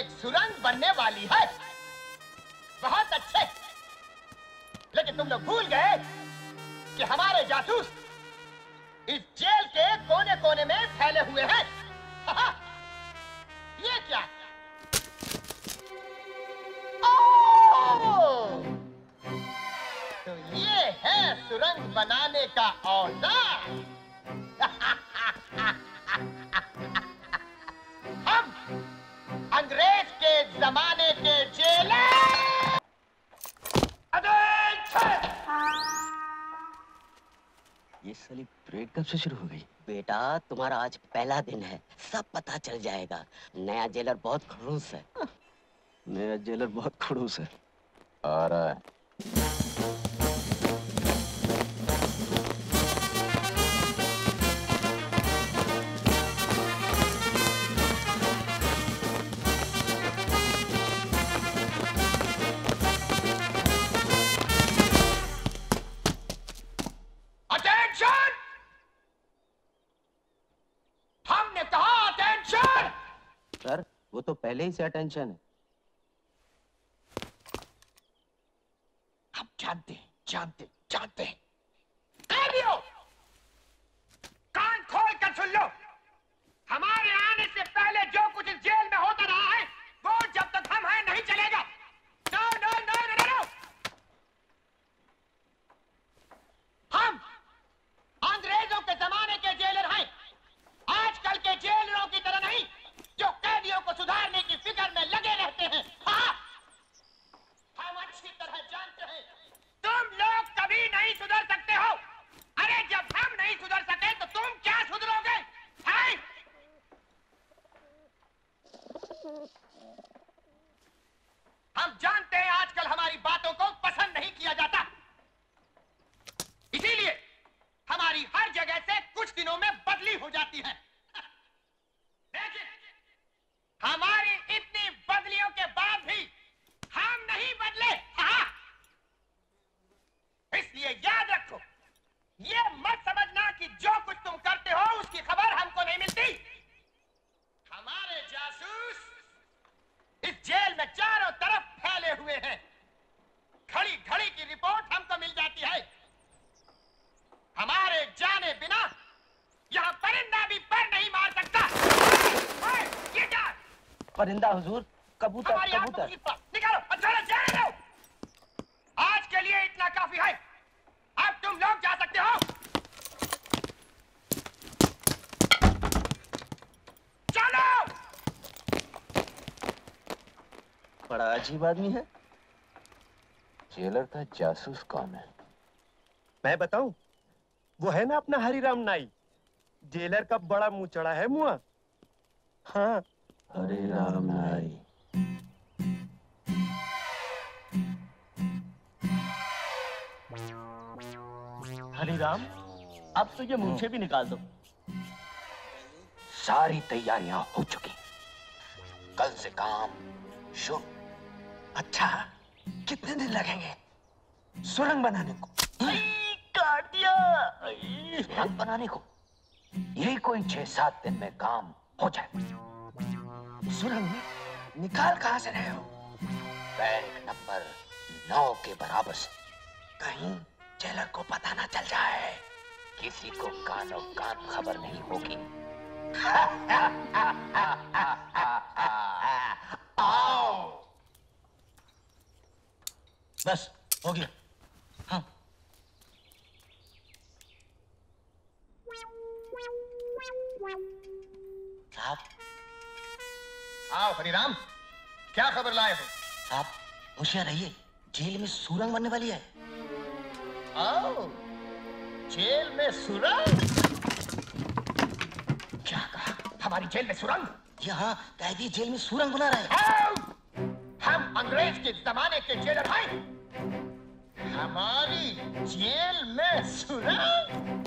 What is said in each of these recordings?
एक सुरंग बनने वाली है। बहुत अच्छे, लेकिन तुम लोग भूल गए कि हमारे जासूस इस जेल के कोने कोने में फैले हुए हैं। ये क्या? ओह! तो ये है सुरंग बनाने का औजार। हम अंग्रेज के जमाने के जेलर। ये साली परेड कब से शुरू हो गई? बेटा तुम्हारा आज पहला दिन है, सब पता चल जाएगा। नया जेलर बहुत खड़ूस है। नया जेलर बहुत खड़ूस है। आ रहा है। सर, वो तो पहले ही से अटेंशन है। हम जानते हैं। कैदियों, कान खोल कर सुन लो। हमारे आने से पहले जो कुछ इस जेल में होता रहा है, वो जब तक हम हैं नहीं चलेगा। No no no no no. हम अंग्रेजों के जमाने के जेलर हैं, आजकल के जेलरों की तरह नहीं, जो कैदियों को सुधारने की फिक्र में लगे रहते हैं। हाँ, हम अच्छी तरह जानते हैं तुम लोग कभी नहीं सुधर सकते हो। अरे जब हम नहीं सुधर सके तो तुम क्या सुधरोगे? हैं? हम जानते हैं आजकल हमारी बातों को पसंद नहीं किया जाता, इसीलिए हमारी हर जगह से कुछ दिनों में बदली हो जाती है। लेकिन हमारी इतनी बदलियों के बाद भी हम नहीं बदले। हाँ, इसलिए याद रखो, ये मत समझना कि जो कुछ तुम करते हो उसकी खबर हमको नहीं मिलती। हमारे जासूस इस जेल में चारों तरफ फैले हुए हैं। घड़ी घड़ी की रिपोर्ट हमको मिल जाती है। हमारे जाने बिना यहाँ परिंदा भी पर नहीं मार सकता। ये क्या? परिंदा हुजूर, कबूतर कबूतर। निकालो, अच्छा जाने दो। आज के लिए इतना काफी है, अब तुम लोग जा सकते हो। चलो। बड़ा अजीब आदमी है। जेलर का जासूस कौन है? मैं बताऊं? वो है ना अपना हरिराम नाई, जेलर का बड़ा मुंह चढ़ा है मुआ। हाँ, हरिराम नाई। हरिराम, अब तो ये मूंछें भी निकाल दो। सारी तैयारियां हो चुकी, कल से काम शुरू। अच्छा, कितने दिन लगेंगे सुरंग बनाने को? काट दिया। सुरंग बनाने को यही कोई 6-7 दिन में काम हो जाए। सुरंग निकाल कहां से रहे हो? बैंक नंबर 9 के बराबर से। कहीं जेलर को पता ना चल जाए। किसी को कानो कान खबर नहीं होगी। आओ। बस हो गया। हाँ। साहब, आओ हरिराम, क्या खबर लाए हो? साहब होशियार रहिए, जेल में सुरंग बनने वाली है। आओ, जेल में सुरंग? क्या कहा? हमारी जेल में सुरंग? यहाँ कैदी जेल में सुरंग बना रहे हैं। आओ! हम अंग्रेज के जमाने के जेलर हैं। हमारी जेल में सुरंग?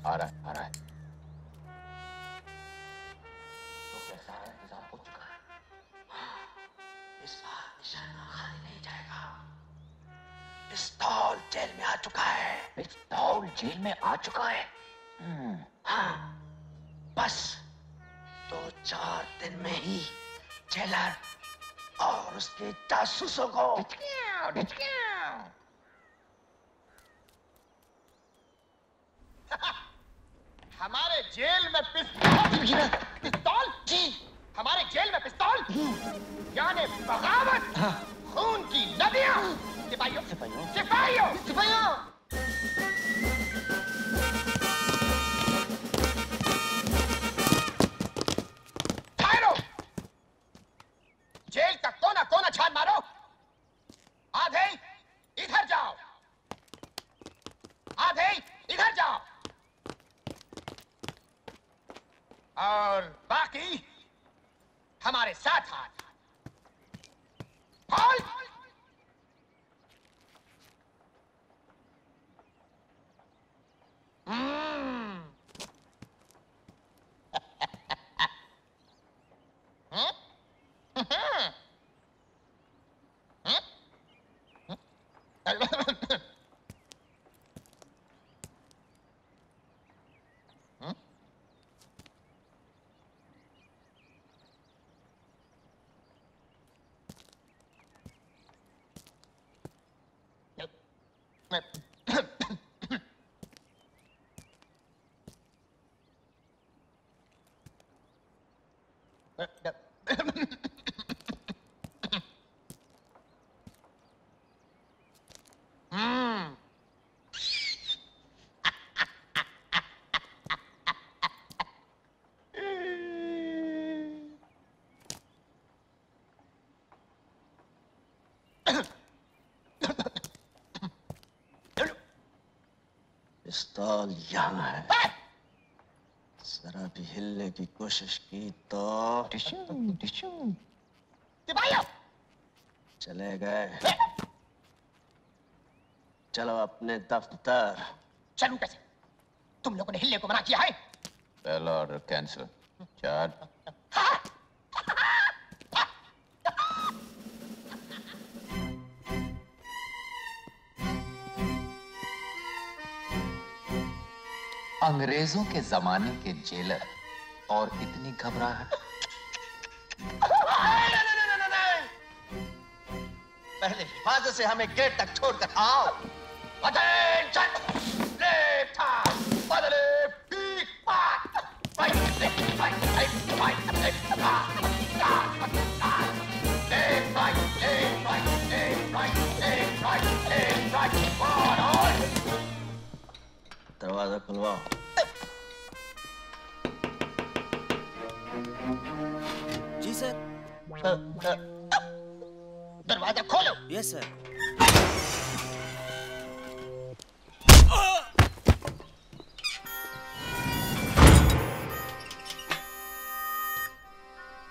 आ रहा है। इस बार निशाना खाली नहीं जाएगा। पिस्तौल जेल में आ चुका है। पिस्तौल जेल में आ चुका है? हाँ, बस 2-4 दिन में ही जेलर और उसके जासूसों को हमारे जेल में पिस्तौल जी, हमारे जेल में पिस्तौल यानी बगावत, खून की नदियां। सिपाहियों सिपाहियों सिपाहियों सिपाहियों, जेल का कोना कोना छान मारो। आधे इधर जाओ, आधे इधर जाओ, और बाकी हमारे साथ हाथ। खोल। पिस्तौल यहाँ है। जरा भी हिलने की कोशिश की तो चले गए। चलो अपने दफ्तर। चलूं कैसे? तुम लोगों ने हिलने को मना किया है। पहला ऑर्डर कैंसिल। चार्ज। अंग्रेजों के जमाने के जेलर और इतनी घबराहट। पहले हिफाजत से हमें गेट तक छोड़कर आओ। दरवाजा खुलवाओ। जी सर। दरवाजा खोलो। Yes sir.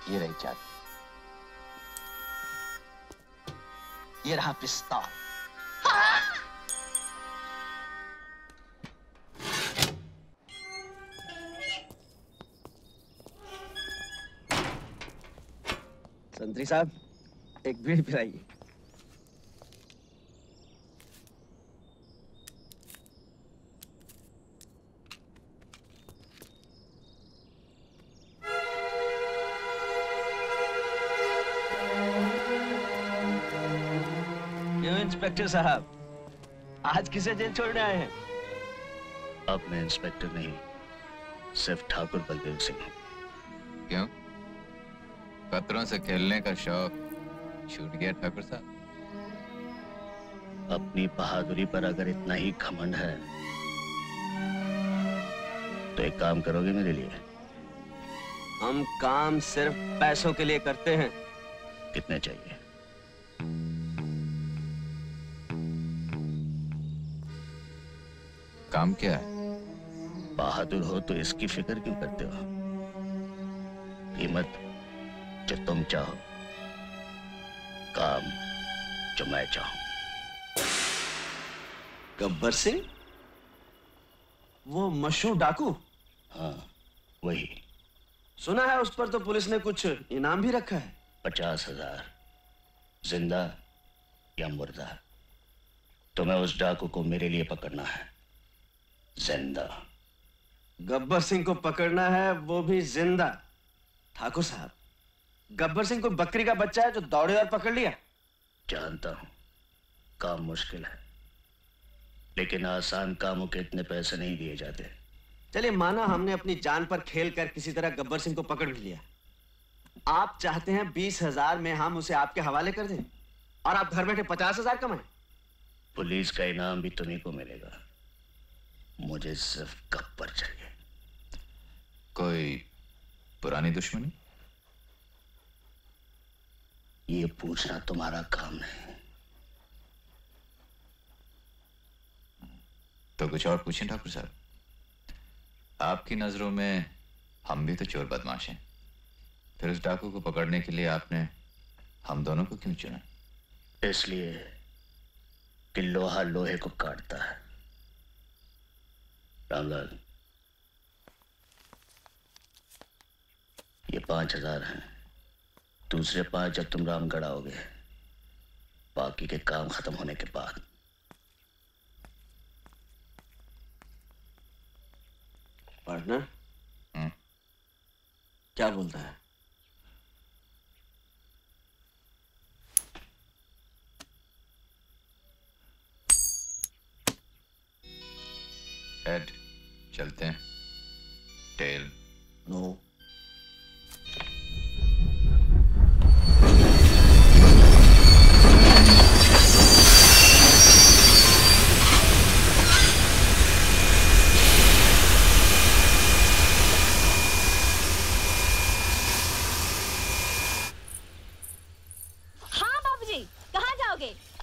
ये रही चाबी। ये रहा पिस्तौल। संतरी साहब, एक बीड़ी पिलाइए। क्यों इंस्पेक्टर साहब, आज किसे जेल छोड़ने आए हैं? अब मैं इंस्पेक्टर नहीं, सिर्फ ठाकुर बलदेव सिंह हूँ। क्यों? खतरों से खेलने का शौक छूट गया ठाकुर साहब? अपनी बहादुरी पर अगर इतना ही घमंड है तो एक काम करोगे मेरे लिए? हम काम सिर्फ पैसों के लिए करते हैं। कितने चाहिए? काम क्या है? बहादुर हो तो इसकी फिक्र क्यों करते हो? कीमत जो तुम चाहो, काम जो मैं चाहूं। गब्बर सिंह, वो मशहूर डाकू? हाँ, वही। सुना है उस पर तो पुलिस ने कुछ इनाम भी रखा है। 50,000 जिंदा या मुर्दा। तुम्हें उस डाकू को मेरे लिए पकड़ना है, जिंदा। गब्बर सिंह को पकड़ना है, वो भी जिंदा। ठाकुर साहब, गब्बर सिंह को बकरी का बच्चा है जो दौड़े और पकड़ लिया। जानता हूं काम मुश्किल है, लेकिन आसान कामों के इतने पैसे नहीं दिए जाते। चलिए माना हमने अपनी जान पर खेल कर किसी तरह गब्बर सिंह को पकड़ भी लिया। आप चाहते हैं 20,000 में हम उसे आपके हवाले कर दें और आप घर बैठे 50,000 कमाएं? पुलिस का इनाम भी तुम्हीं को मिलेगा, मुझे सिर्फ गब्बर चाहिए। कोई पुरानी दुश्मनी? ये पूछना तुम्हारा काम नहीं। तो कुछ और पूछें ठाकुर साहब। आपकी नजरों में हम भी तो चोर बदमाश हैं, फिर उस डाकू को पकड़ने के लिए आपने हम दोनों को क्यों चुना? इसलिए कि लोहा लोहे को काटता है। रामलाल, ये 5,000 हैं। दूसरे 5 जब तुम रामगढ़ आओगे, बाकी के काम खत्म होने के बाद। पार्टनर, क्या बोलता है? हेड, चलते हैं। Tail, no.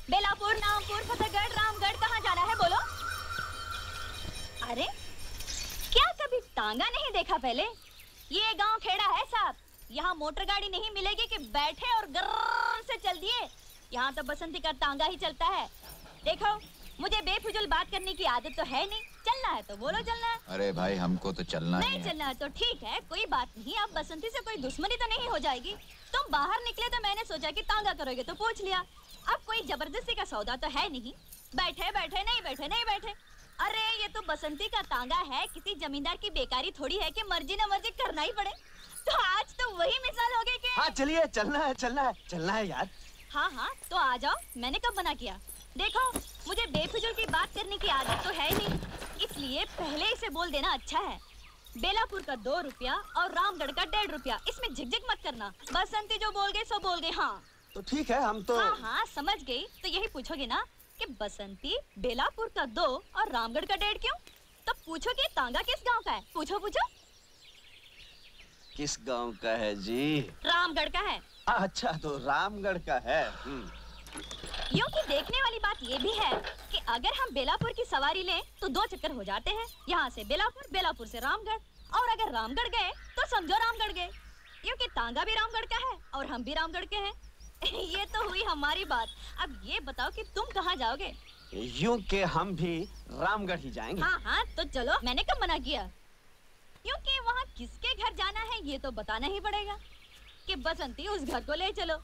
बेलापुर, नामपुर, फतेहगढ़, रामगढ़, कहाँ जाना है बोलो? अरे क्या कभी तांगा नहीं देखा पहले? ये गांव खेड़ा है साहब, यहाँ मोटर गाड़ी नहीं मिलेगी कि बैठे और गर्र से चल दिए। यहाँ तो बसंती का तांगा ही चलता है। देखो, मुझे बेफिजूल बात करने की आदत तो है नहीं। चलना है तो बोलो चलना है। अरे भाई हमको तो चलना नहीं चलना है तो ठीक है, कोई बात नहीं। अब बसंती से कोई दुश्मनी तो नहीं हो जाएगी। तुम बाहर निकले तो मैंने सोचा कि तांगा करोगे तो पूछ लिया। अब कोई जबरदस्ती का सौदा तो है नहीं। बैठे बैठे नहीं बैठे नहीं बैठे। अरे ये तो बसंती का तांगा है, किसी जमींदार की बेकारी थोड़ी है कि मर्जी न मर्जी करना ही पड़े। तो आज तो वही मिसाल हो गई कि हाँ चलिए, चलना है चलना है चलना है यार। हाँ हाँ तो आ जाओ, मैंने कब मना किया? देखो, मुझे बेफिजूल की बात करने की आदत तो है नहीं, इसलिए पहले ही से बोल देना अच्छा है। बेलापुर का 2 रुपया और रामगढ़ का 1.5 रुपया, इसमें झिकझिक मत करना। बसंती जो बोल गए सो बोल गए। हाँ तो ठीक है, हम तो हाँ हाँ समझ गई। तो यही पूछोगे ना कि बसंती बेलापुर का 2 और रामगढ़ का 1.5 क्यों? तो पूछोगे तांगा किस गांव का है? पूछो पूछो। किस गांव का है जी? रामगढ़ का है। अच्छा तो रामगढ़ का है। यूं कि देखने वाली बात ये भी है कि अगर हम बेलापुर की सवारी लें तो 2 चक्कर हो जाते हैं। यहाँ से बेलापुर, बेलापुर से रामगढ़, और अगर रामगढ़ गए तो समझो रामगढ़ गए। यूं कि तांगा भी रामगढ़ का है और हम भी रामगढ़ के हैं। ये तो हुई हमारी बात। अब ये बताओ कि तुम कहाँ जाओगे? यूं के हम भी रामगढ़ ही जाएंगे। हाँ हाँ तो चलो, मैंने कब मना किया? क्योंकि वहाँ किसके घर जाना है ये तो बताना ही पड़ेगा कि बसंती उस घर को ले चलो।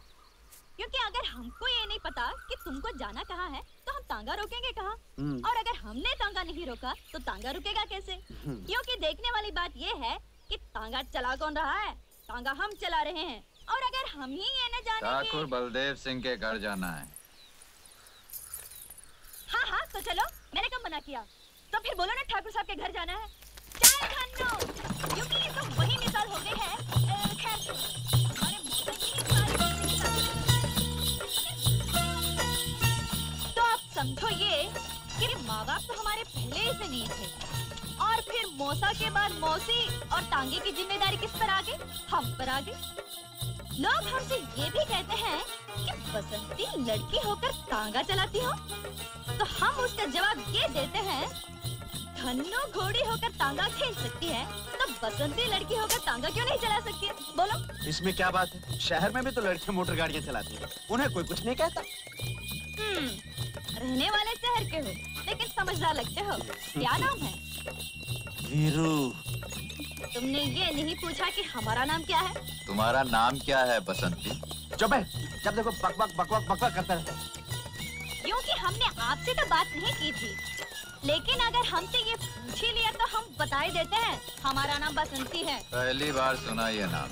क्योंकि अगर हमको ये नहीं पता कि तुमको जाना कहाँ है तो हम तांगा रोकेंगे कहाँ? और अगर हमने तांगा नहीं रोका तो तांगा रुकेगा कैसे? क्योंकि देखने वाली बात ये है कि तांगा चला कौन रहा है? तांगा हम चला रहे हैं। और अगर हम ही ये न जाने ठाकुर बलदेव सिंह के घर जाना है। हाँ हाँ तो चलो, मैंने कब मना किया? तो फिर बोलो ना ठाकुर साहब के घर जाना है। चल खन्नो, क्योंकि ये तो वही मिसाल हो गई है। खैर हमारे मौसा की तो आप समझो ये कि माँ बाप तो हमारे पहले ही से नहीं थे, और फिर मौसा के बाद मौसी, और तांगे की जिम्मेदारी किस पर आ गई? हम पर आ गई। लोग हमसे ये भी कहते हैं कि बसंती लड़की होकर तांगा चलाती हो, तो हम उसका जवाब ये देते हैं, धन्नो घोड़ी होकर तांगा खेल सकती है तो बसंती लड़की होकर तांगा क्यों नहीं चला सकती है? बोलो इसमें क्या बात है? शहर में भी तो लड़कियां मोटर गाड़ियां चलाती हैं, उन्हें कोई कुछ नहीं कहता। रहने वाले शहर के हो लेकिन समझदार लगते हो। क्या नाम है? वीरू। तुमने ये नहीं पूछा कि हमारा नाम क्या है? तुम्हारा नाम क्या है बसंती? चुप है, जब देखो बकबक बकबक बकबक करता रहता है। क्योंकि हमने आपसे तो बात नहीं की थी, लेकिन अगर हमसे ये पूछ ही लिया तो हम बता ही देते हैं, हमारा नाम बसंती है। पहली बार सुना ये नाम।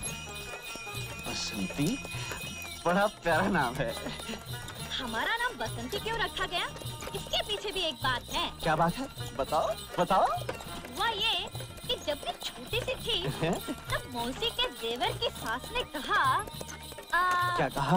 बसंती? बड़ा प्यारा नाम है। हमारा नाम बसंती क्यों रखा गया? इसके पीछे भी एक बात है। क्या बात है? बताओ बताओ। हुआ ये कि जब मैं छोटी सी थी तब मौसी के देवर की सास ने कहा क्या कहा?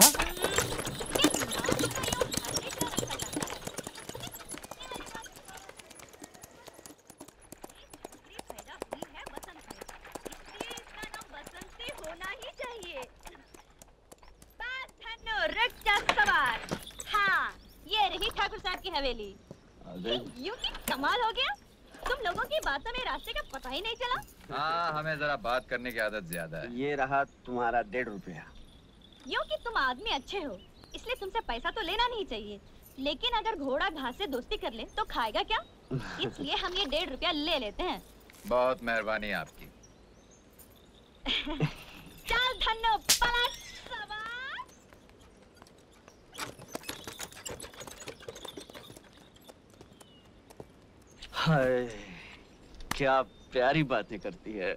हाँ, ये रही ठाकुर साहब की हवेली। यूं कि कमाल हो गया, तुम लोगों की बातों में रास्ते का पता ही नहीं चला। हाँ, हमें जरा बात करने की आदत ज्यादा है। ये रहा तुम्हारा 1.5 रुपया। यूं कि तुम आदमी अच्छे हो, इसलिए तुमसे पैसा तो लेना नहीं चाहिए, लेकिन अगर घोड़ा घास से दोस्ती कर ले तो खाएगा क्या? इसलिए हम ये 1.5 रुपया ले लेते हैं। बहुत मेहरबानी आपकी। चल धन्नो पलट सवार। हाय, क्या प्यारी बातें करती है।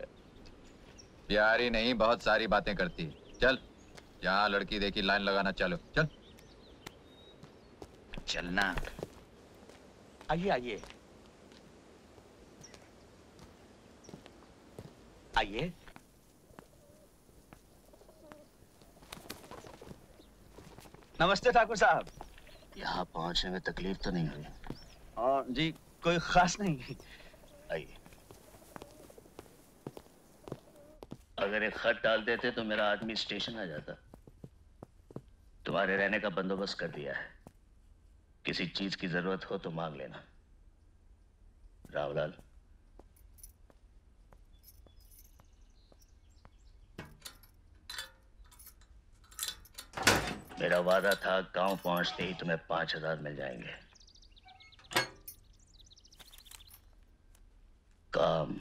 प्यारी नहीं, बहुत सारी बातें करती है। चल, जहाँ लड़की देखी लाइन लगाना, चलो चल। चलना। आइए आइए आइए। नमस्ते ठाकुर साहब। यहाँ पहुँचने में तकलीफ तो नहीं हुई? और जी कोई खास नहीं। आइए। अगर एक खत डाल देते तो मेरा आदमी स्टेशन आ जाता। तुम्हारे रहने का बंदोबस्त कर दिया है, किसी चीज की जरूरत हो तो मांग लेना। रावलाल। मेरा वादा था गांव पहुंचते ही तुम्हें 5,000 मिल जाएंगे। काम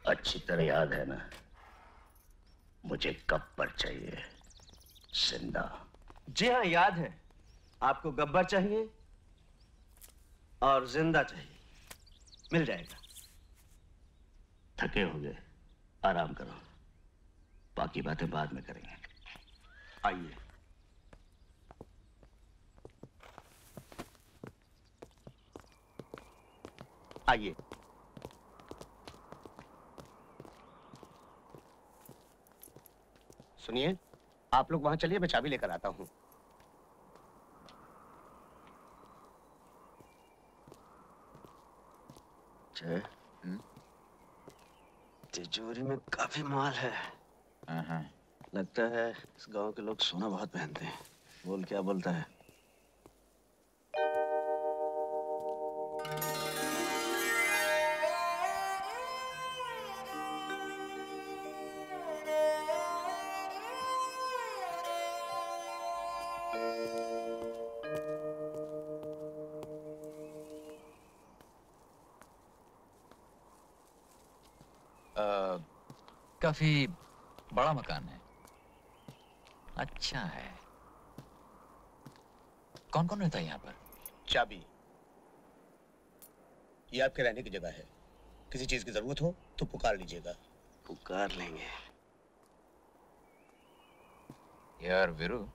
अच्छी तरह याद है ना? मुझे कब पर चाहिए? जिंदा। जी हाँ, याद है। आपको गब्बर चाहिए और जिंदा चाहिए। मिल जाएगा। थके होंगे, आराम करो, बाकी बातें बाद में करेंगे। आइए। आइए। सुनिए, आप लोग वहां चलिए, मैं चाबी लेकर आता हूं। तिजोरी में काफी माल है। लगता है इस गांव के लोग सोना बहुत पहनते हैं। बोल क्या बोलता है? काफी बड़ा मकान है। अच्छा है। कौन कौन रहता है यहाँ पर? चाबी, ये आपके रहने की जगह है। किसी चीज की जरूरत हो तो पुकार लीजिएगा। पुकार लेंगे। यार वीरू,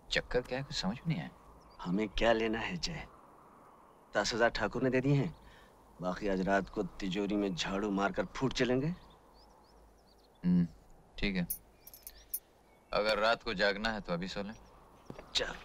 चक्कर क्या है, कुछ समझ में नहीं आया। हमें क्या लेना है जय? 10,000 ठाकुर ने दे दिए हैं, बाकी आज रात को तिजोरी में झाड़ू मारकर फूट चलेंगे। ठीक है, अगर रात को जागना है तो अभी सो लें। चल।